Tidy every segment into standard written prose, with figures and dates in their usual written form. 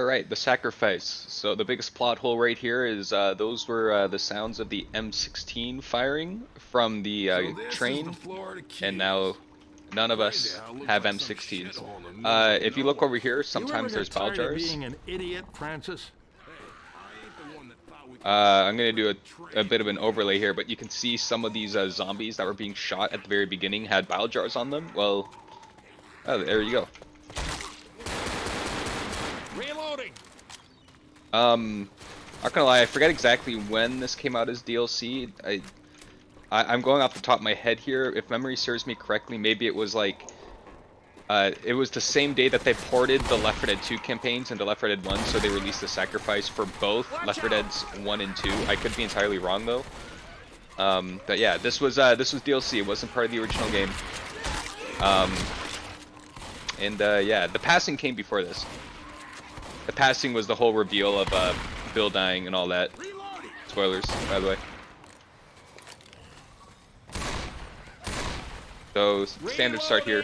Alright, the sacrifice. So the biggest plot hole right here is those were the sounds of the M16 firing from the train, and now none of us have M16s. If you look over here, sometimes there's bile jars. Being an idiot, Francis. I'm gonna do a bit of an overlay here, but you can see some of these zombies that were being shot at the very beginning had bile jars on them. Well, oh, there you go. Reloading. Not gonna lie, I forget exactly when this came out as DLC. I'm going off the top of my head here. If memory serves me correctly, maybe it was like, it was the same day that they ported the Left 4 Dead 2 campaigns into Left 4 Dead 1, so they released the sacrifice for both Left 4 Dead's 1 and 2. I could be entirely wrong though. But yeah, this was DLC. It wasn't part of the original game. Yeah, the passing came before this. The passing was the whole reveal of Bill dying and all that. Spoilers, by the way. So, standard start here.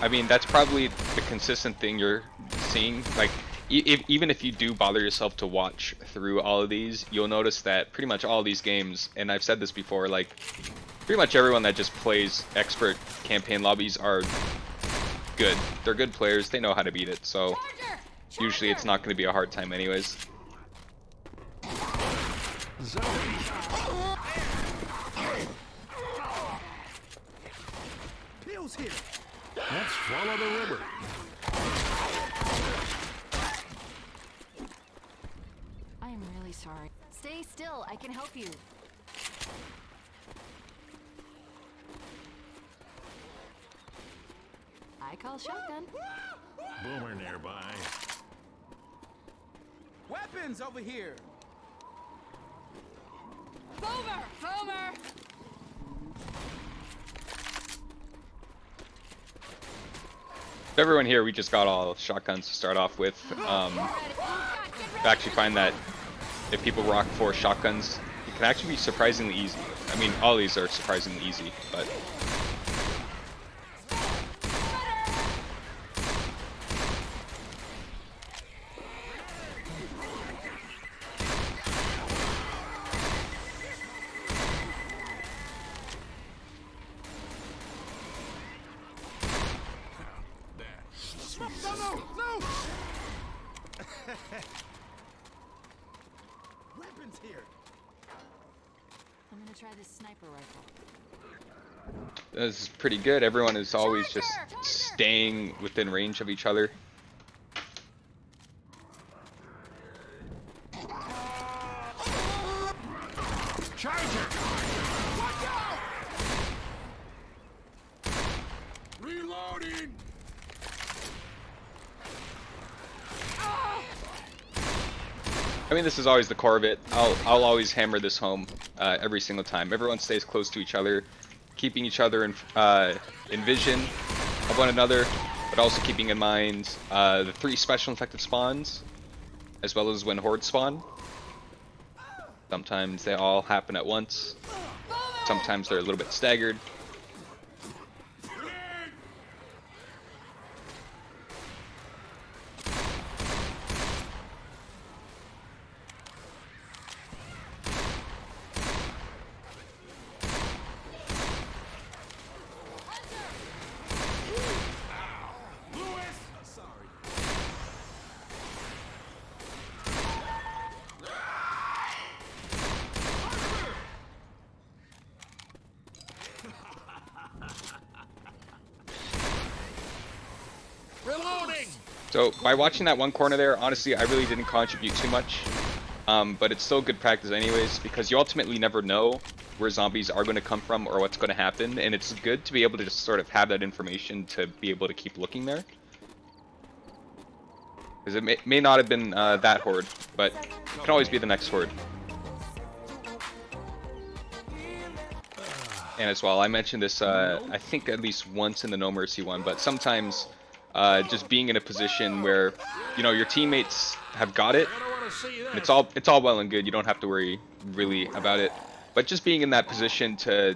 I mean, that's probably the consistent thing you're seeing. Like, even if you do bother yourself to watch through all of these, you'll notice that pretty much all these games, and I've said this before, like, pretty much everyone that just plays expert campaign lobbies are good. They're good players, they know how to beat it, so usually it's not going to be a hard time anyways. Here. Let's follow the river. I am really sorry. Stay still, I can help you. I call shotgun. Boomer nearby. Weapons over here. Boomer! Boomer! Everyone here, we just got all shotguns to start off with. I actually find that if people rock 4 shotguns, it can actually be surprisingly easy. I mean, all these are surprisingly easy, but... No! Weapons here. I'm gonna try this sniper rifle. This is pretty good. Everyone is always just staying within range of each other. Charger! Watch out! Reloading! I mean, this is always the core of it. I'll always hammer this home every single time. Everyone stays close to each other, keeping each other in vision of one another, but also keeping in mind the 3 special infected spawns, as well as when hordes spawn. Sometimes they all happen at once. Sometimes they're a little bit staggered. Reloading! So by watching that one corner there, honestly, I really didn't contribute too much. But it's still good practice anyways, because you ultimately never know where zombies are going to come from or what's going to happen, and it's good to be able to just sort of have that information to be able to keep looking there. Because it may not have been that horde, but it can always be the next horde. And as well, I mentioned this, I think at least once in the No Mercy one, but sometimes just being in a position where, you know, your teammates have got it, and it's all well and good, you don't have to worry really about it, but just being in that position to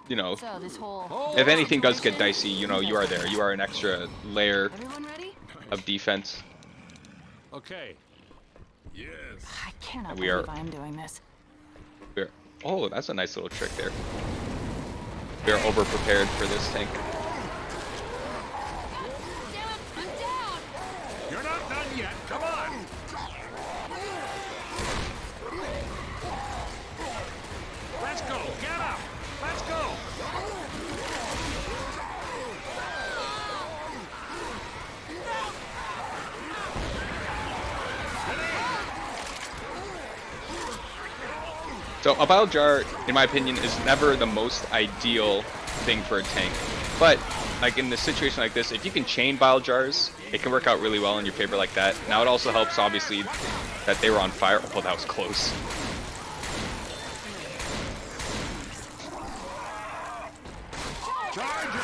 you know, So this whole if anything does get situation, dicey, you know, you are there. You are an extra layer everyone ready? of defense. Okay. Yes. I cannot And we believe are- I am doing this. We're, oh, that's a nice little trick there. We are over prepared for this tank. Damn it, I'm down! You're not done yet. Come on. Let's go. Get up. Let's go. So a bile jar, in my opinion, is never the most ideal thing for a tank. But like in a situation like this, if you can chain bile jars, it can work out really well in your favor like that. Now it also helps, obviously, that they were on fire. Oh, that was close. Charger.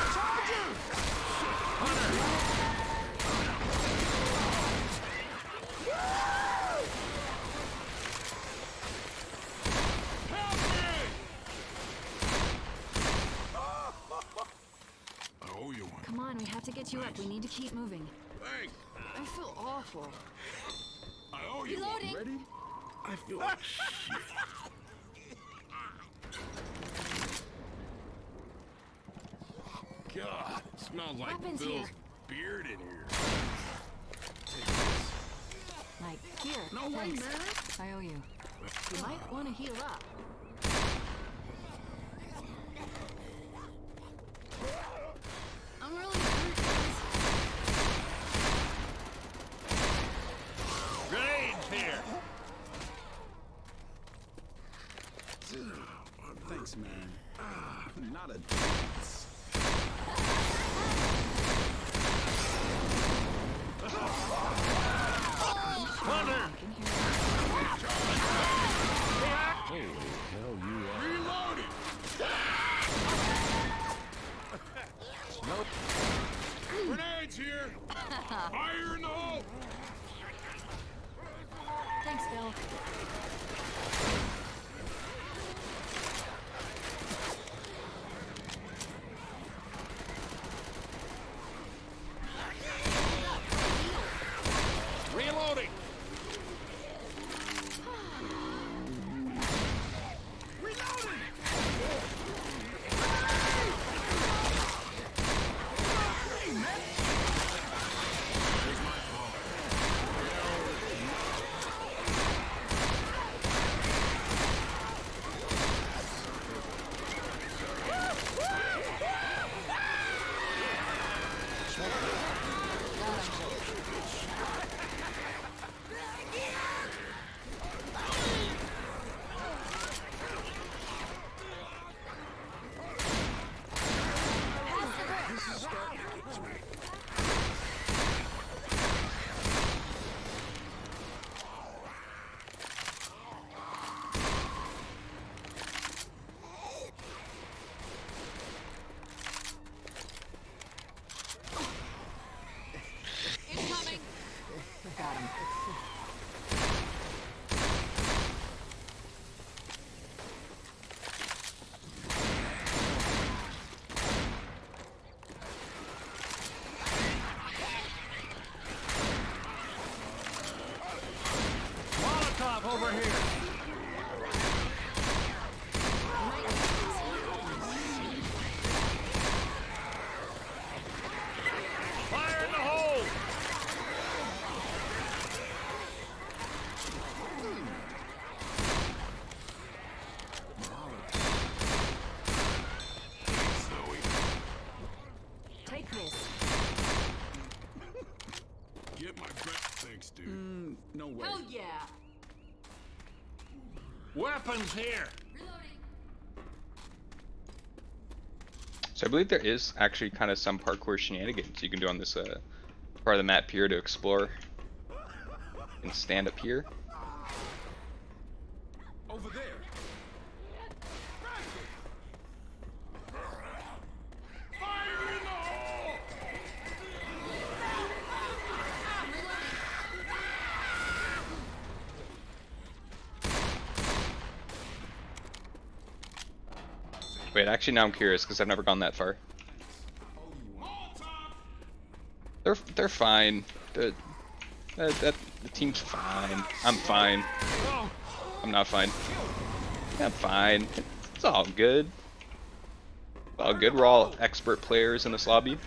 I owe you one. Come on, we have to get you up. We need to keep moving. Thanks. I feel awful. I owe you Reloading. one. Ready? I feel like shit. God, it smells like Weapons Bill's here. beard in here. Like, here. No way, thanks. man. I owe you. You might want to heal up. I'm really hurt, guys. Grenades here. Thanks, man. Not a. Hunter. I can hear you. Reloading. Grenades here. Fire in the hole. Thanks, Bill. Reloading. Incoming. We got him. Molotov over here. Fire in the hole. Take this. Get my breath. Thanks, dude. No way. Hell yeah. Weapons here. So I believe there is actually kind of some parkour shenanigans you can do on this part of the map here to explore. You can stand up here. Over there. Fire in the hole. Wait, actually now I'm curious because I've never gone that far. They're fine. The team's fine. I'm fine. I'm not fine. I'm fine. It's all good. It's all good. We're all expert players in this lobby.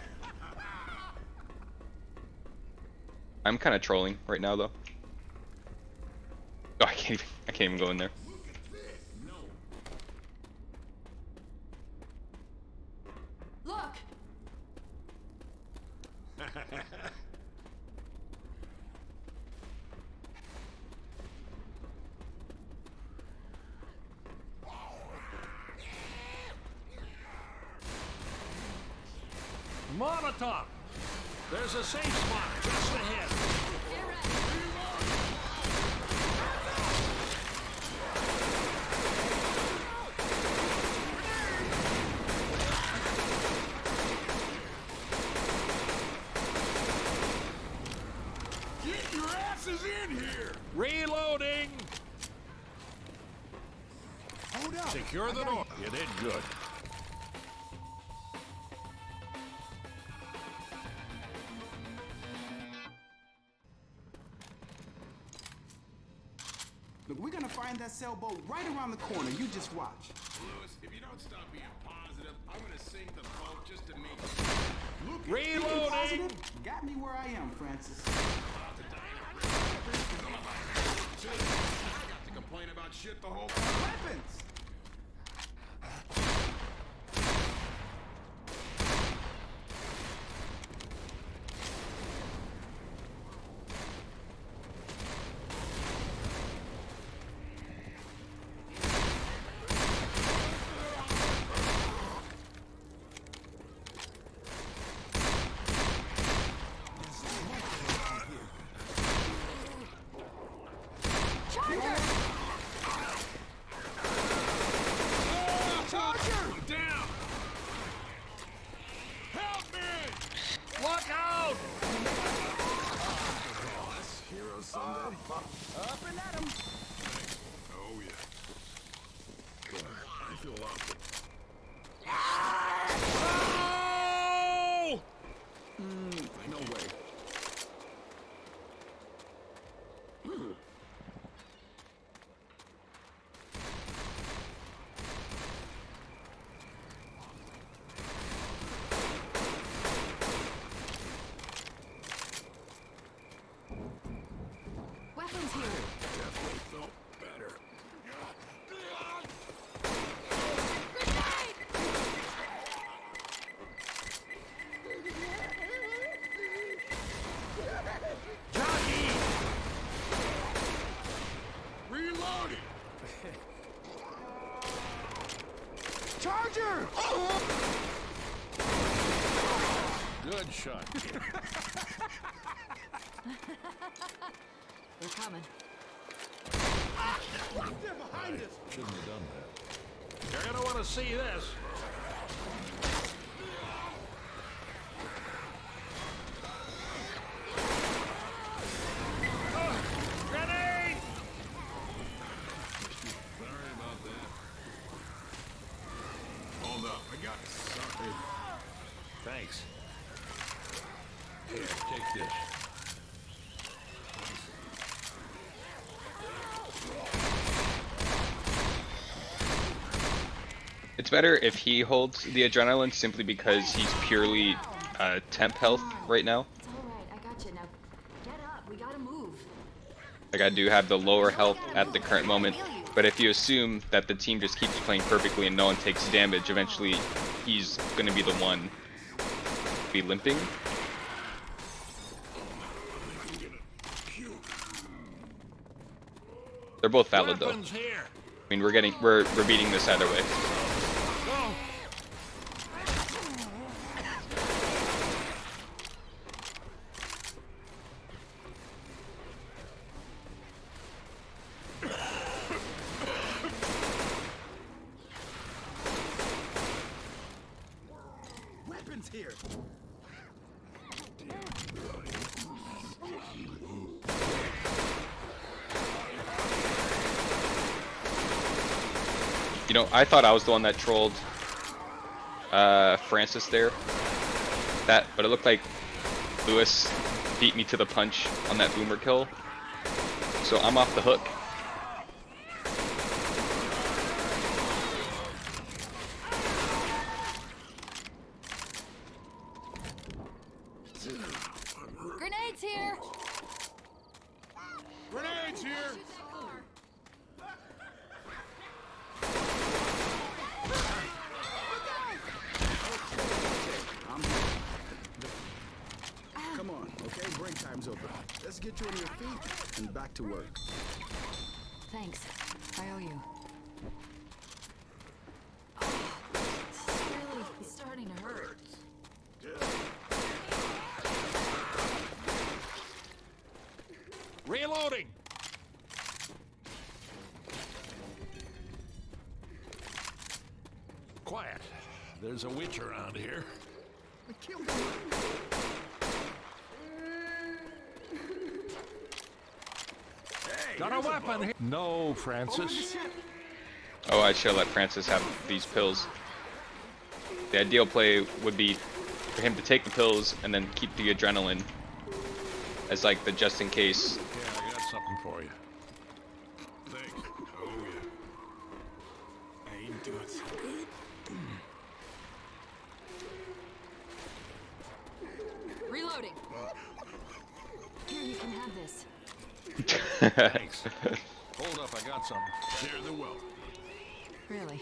I'm kind of trolling right now though. Oh, I can't even go in there. Look! Molotov! There's a safe spot just ahead. Get your asses in here! Reloading! Hold up! Secure the door. You did good. Look, we're gonna find that sailboat right around the corner. You just watch. Lewis, if you don't stop being positive, I'm gonna sink the boat just to make Look, Being reloading! positive got me where I am, Francis. I got to complain about shit the whole time. Weapons! Down! Help me! Look out! Hero Sunday. Up and at 'em. Oh yeah. I feel awful. Oh! No way. Weapons here! Definitely felt better. Jockey! Reloading! Charger! Good shot. They're coming. They're behind us. Shouldn't have done that. You're gonna want to see this. Grenade! Sorry about that. Hold up, I got something. Thanks. Here, take this. It's better if he holds the adrenaline simply because he's purely temp health right now. It's alright, I got you. Now, get up. We gotta move. Like I do have the lower health at the current moment, but if you assume that the team just keeps playing perfectly and no one takes damage, eventually he's going to be the one to be limping. They're both valid though. Weapons here. I mean, we're beating this either way. Go. Weapons here. You know, I thought I was the one that trolled Francis there. But it looked like Lewis beat me to the punch on that boomer kill. So I'm off the hook. Grenades here! Grenades here! Come on, okay? Break time's over. Let's get you on your feet and back to work. Thanks. I owe you. Oh, it's really starting to hurt. Reloading! Quiet. There's a witch around here. Got a weapon here. No, Francis. Oh, I should let Francis have these pills. The ideal play would be for him to take the pills and then keep the adrenaline as like the just in case. Yeah, I got something for you. Thanks. Oh, yeah. I ain't doing so good. Reloading. Here, you can have this. Thanks. Hold up, I got something. Share the wealth. Really?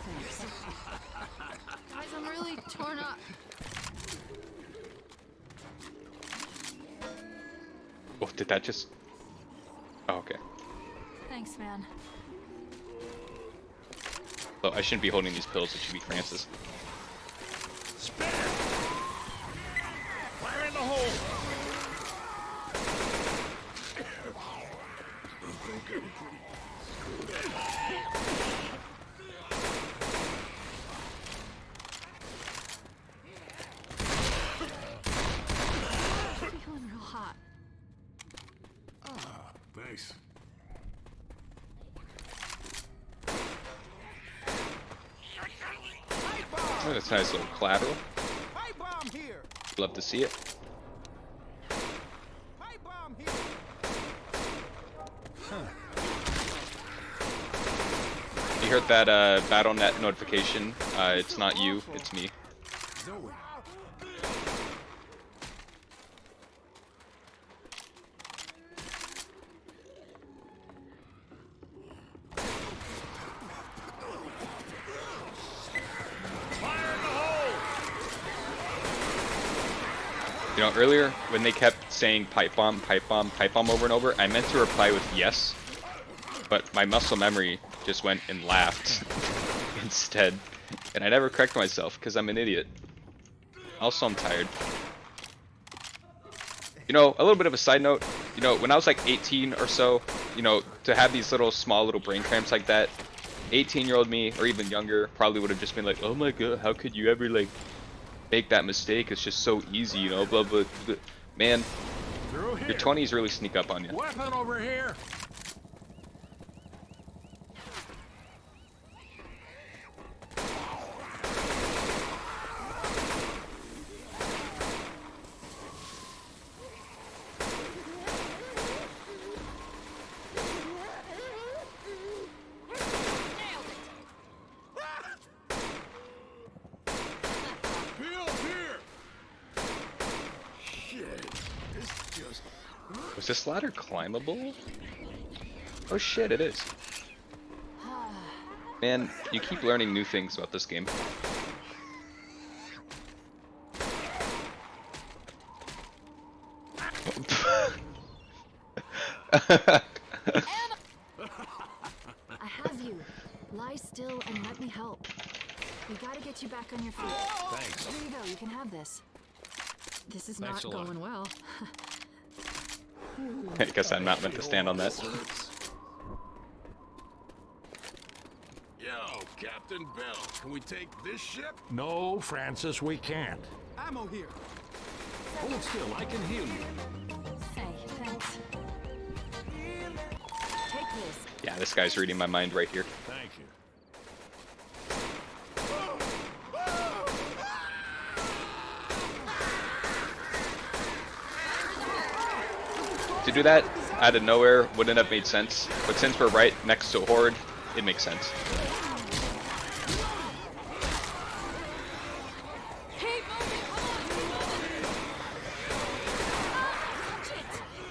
Thanks. Guys, I'm really torn up. Oh, did that just... Oh, okay. Thanks, man. Oh, I shouldn't be holding these pills, it should be Francis. Spare! Fire in the hole! Feeling real hot. Thanks. Oh, that's a nice little collateral. Pipe bomb here! Love to see it. Pipe bomb here! You heard that BattleNet notification? It's not you, it's me. Zoe. Fire in the hole! You know, earlier when they kept saying pipe bomb, pipe bomb, pipe bomb over and over, I meant to reply with yes, but my muscle memory just went and laughed instead, and I never correct myself because I'm an idiot. Also, I'm tired. You know, a little bit of a side note, you know, when I was like 18 or so, you know, to have these small little brain cramps like that, 18-year-old me, or even younger, probably would have just been like, oh my god, how could you ever, like, make that mistake? It's just so easy, you know, blah, blah, blah. Man, Through here. your 20s really sneak up on you. Weapon over here! Bill, here! Shit. This just... Was this ladder climbable? Oh shit, it is. Man, you keep learning new things about this game. I have you. Lie still and let me help. We gotta get you back on your feet. Thanks. Here you go. You can have this. This is Thanks not a lot. going well. I guess I'm not meant to stand on that. Yo, Captain Bill, can we take this ship? No, Francis, we can't. Ammo here! Hold still, I can heal you. Hey, thanks. Take this. Yeah, this guy's reading my mind right here. Thank you. To do that out of nowhere wouldn't have made sense, but since we're right next to a horde, it makes sense.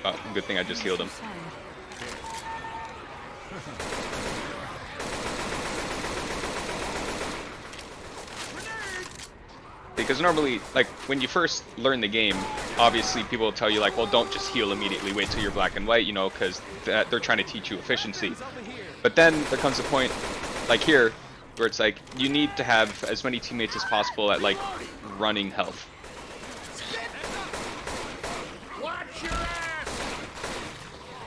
Oh, good thing I just healed him. Because normally, like, when you first learn the game, obviously people will tell you, like, well, don't just heal immediately, wait till you're black and white, you know, because they're trying to teach you efficiency. But then there comes a point, like here, where it's like, you need to have as many teammates as possible at, like, running health.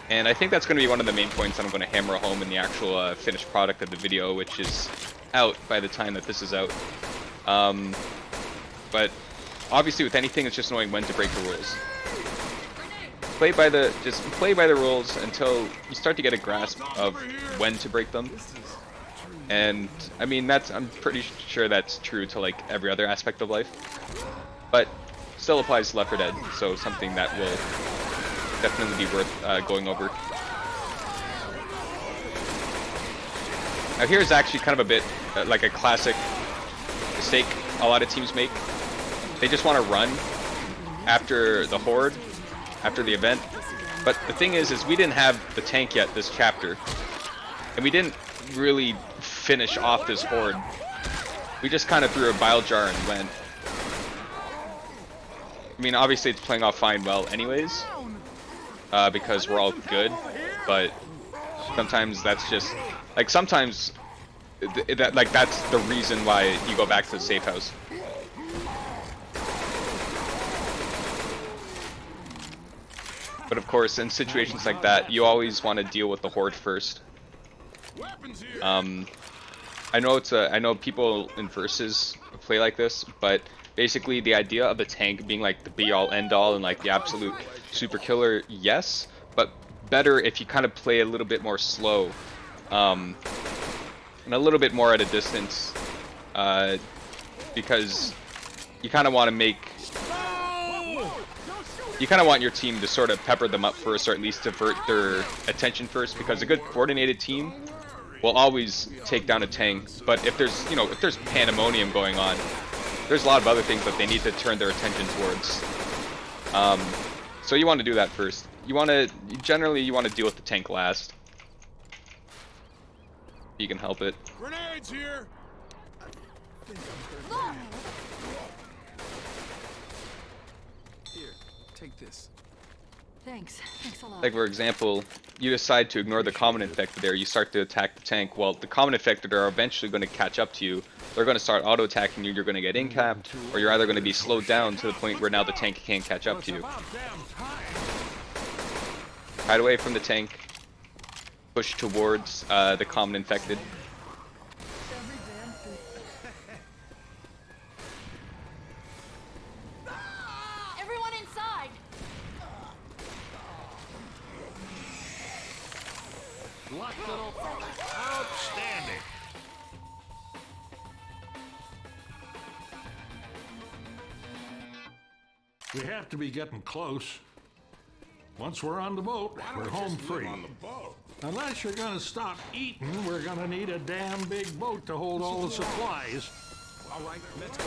And I think that's going to be one of the main points that I'm going to hammer home in the actual finished product of the video, which is out by the time that this is out. But obviously with anything, it's just knowing when to break the rules. Just play by the rules until you start to get a grasp of when to break them. And I mean, I'm pretty sure that's true to like every other aspect of life. But still applies to Left 4 Dead, so something that will definitely be worth going over. Now here's actually kind of a bit like a classic mistake a lot of teams make. They just want to run after the horde, after the event. But the thing is we didn't have the tank yet this chapter, and we didn't really finish off this horde. We just kind of threw a bile jar and went. I mean, obviously it's playing off fine well anyways, because we're all good, but sometimes that's just, like, sometimes that's the reason why you go back to the safe house. But of course, in situations like that, you always want to deal with the horde first. I know people in versus play like this, but basically the idea of the tank being like the be-all end-all and like the absolute super killer, yes, but better if you kind of play a little bit more slow, and a little bit more at a distance, because you kind of want to want your team to sort of pepper them up first, or at least divert their attention first, because a good coordinated team will always take down a tank. But if there's pandemonium going on, there's a lot of other things that they need to turn their attention towards. So you want to do that first. Generally you want to deal with the tank last. If you can help it. Grenades here. Here, take this. Thanks a lot. Like for example, you decide to ignore the common infected there, you start to attack the tank. Well, the common infected are eventually going to catch up to you. They're going to start auto-attacking you, you're going to get in-capped, or you're either going to be slowed down to the point where now the tank can't catch up to you. Hide away from the tank, push towards the common infected. Everyone inside! Outstanding. We have to be getting close. Once we're on the boat, we're home free. On the boat. Unless you're gonna stop eating, we're gonna need a damn big boat to hold all the supplies. All right, let's go.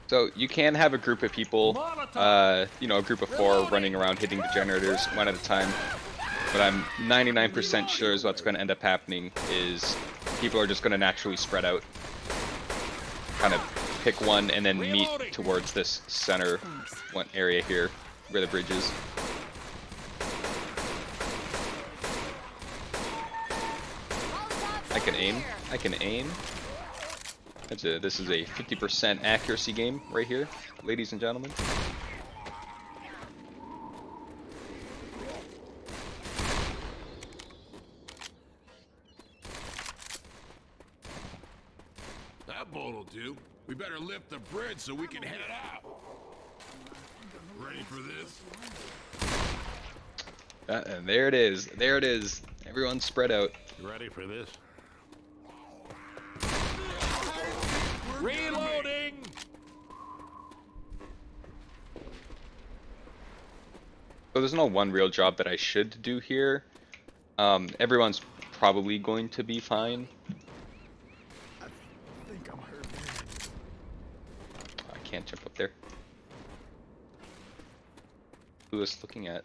So you can have a group of people, a group of 4 running around hitting the generators one at a time. But I'm 99% sure is what's going to end up happening is people are just going to naturally spread out. Kind of pick one and then meet towards this center one area here where the bridge is. I can aim. This is a 50% accuracy game right here, ladies and gentlemen. That boat'll do. We better lift the bridge so we can head out. Ready for this? And there it is. There it is. Everyone's spread out. You ready for this? So there's no one real job that I should do here. Everyone's probably going to be fine. I think I'm hurt bad. I can't jump up there. Who is looking at?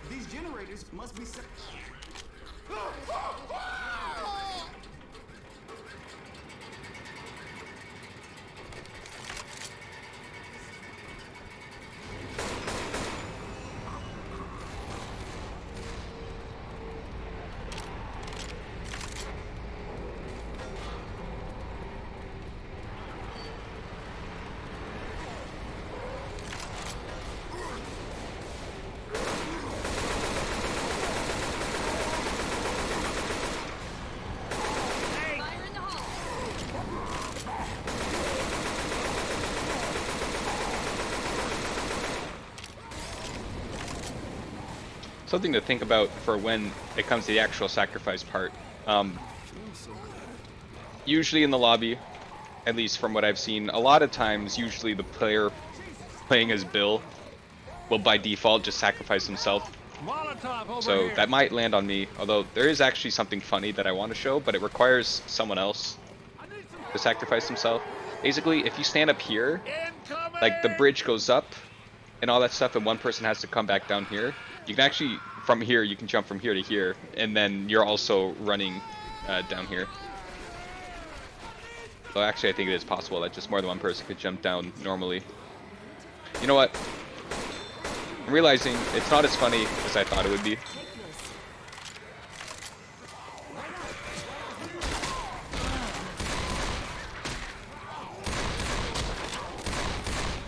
These generators must be set. Fire in the hole! Something to think about for when it comes to the actual sacrifice part. Usually in the lobby, at least from what I've seen, a lot of times, usually the player playing as Bill will by default just sacrifice himself. Molotov over So here. that might land on me, although there is actually something funny that I want to show, but it requires someone else to sacrifice himself. Basically, if you stand up here, Incoming! like the bridge goes up and all that stuff, and one person has to come back down here, you can actually, from here, you can jump from here to here, and then you're also running down here. So actually, I think it is possible that just more than one person could jump down normally. You know what? I'm realizing it's not as funny as I thought it would be. Take this.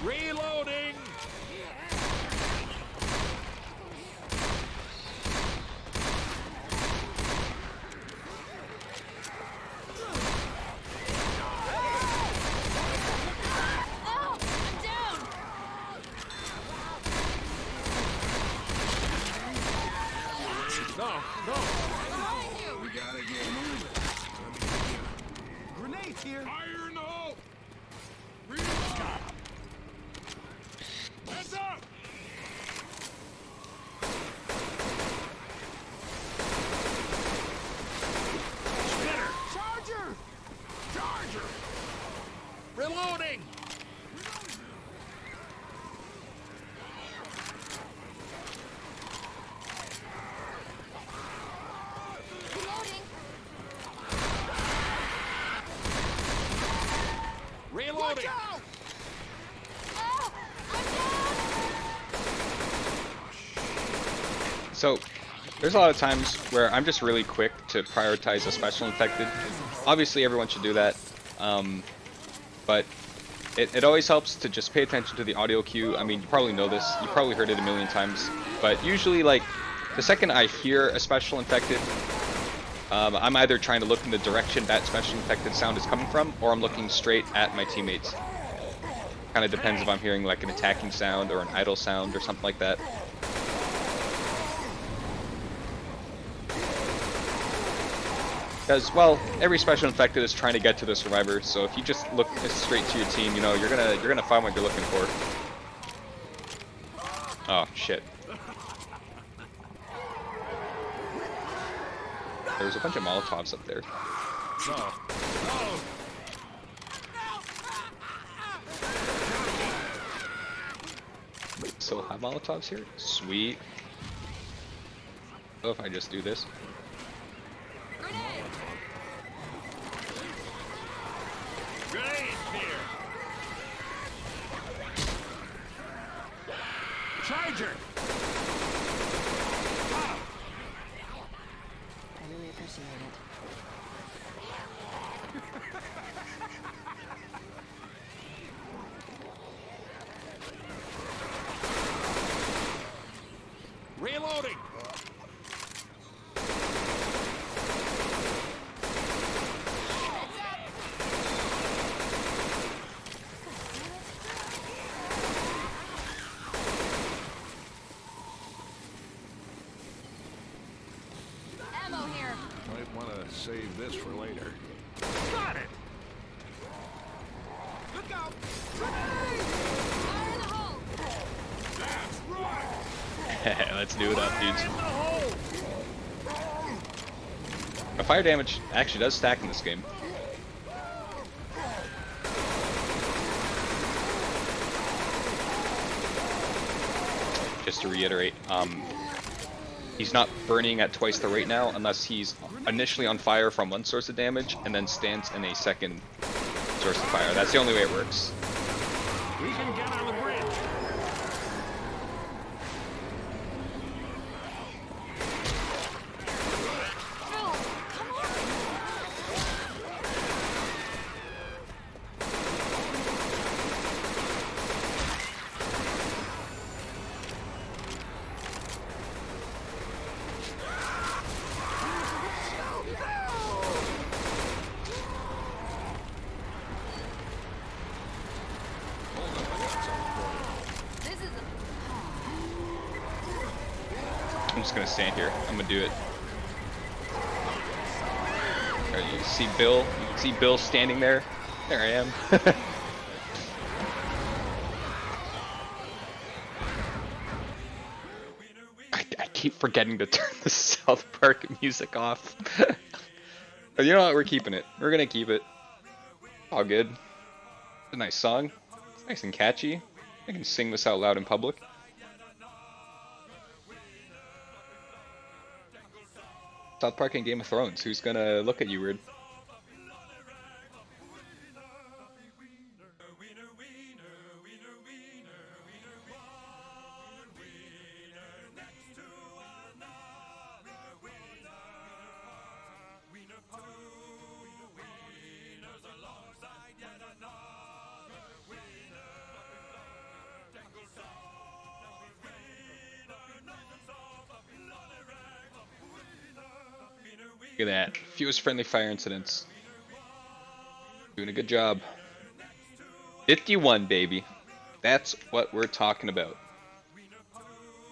Reloading! Oh, I'm down! No, no. Behind you! We gotta get moving. Grenade here. Fire in the hole! Reload! Heads up! Spinner. Charger. Charger! Reloading! Reloading! Reloading! Oh, I'm down! So, there's a lot of times where I'm just really quick to prioritize a special infected. Obviously, everyone should do that, but it always helps to just pay attention to the audio cue. I mean, you probably know this, you probably heard it a million times, but usually, like, the second I hear a special infected, I'm either trying to look in the direction that special infected sound is coming from, or I'm looking straight at my teammates. Kind of depends if I'm hearing like an attacking sound or an idle sound or something like that. Because, well, every special infected is trying to get to the survivor, so if you just look straight to your team, you know, you're gonna find what you're looking for. Oh shit. There's a bunch of Molotovs up there. No. No. Still have Molotovs here? Sweet. So if I just do this. Grenade! Grenade here. Charger. I really appreciate it. Reloading. Ammo here. Might want to save this for later. Got it. Let's do it up, dudes. Fire damage actually does stack in this game. Just to reiterate, he's not burning at twice the rate now unless he's initially on fire from one source of damage and then stands in a second source of fire. That's the only way it works. We can get on the bridge. I'm just gonna stand here. I'm gonna do it. Alright, you see Bill? You can see Bill standing there. There I am. I keep forgetting to turn the South Park music off. But you know what? We're keeping it. We're gonna keep it. All good. It's a nice song. It's nice and catchy. I can sing this out loud in public. South Park and Game of Thrones. Who's gonna look at you weird? Look at that. Fewest friendly fire incidents. Doing a good job. 51, baby. That's what we're talking about.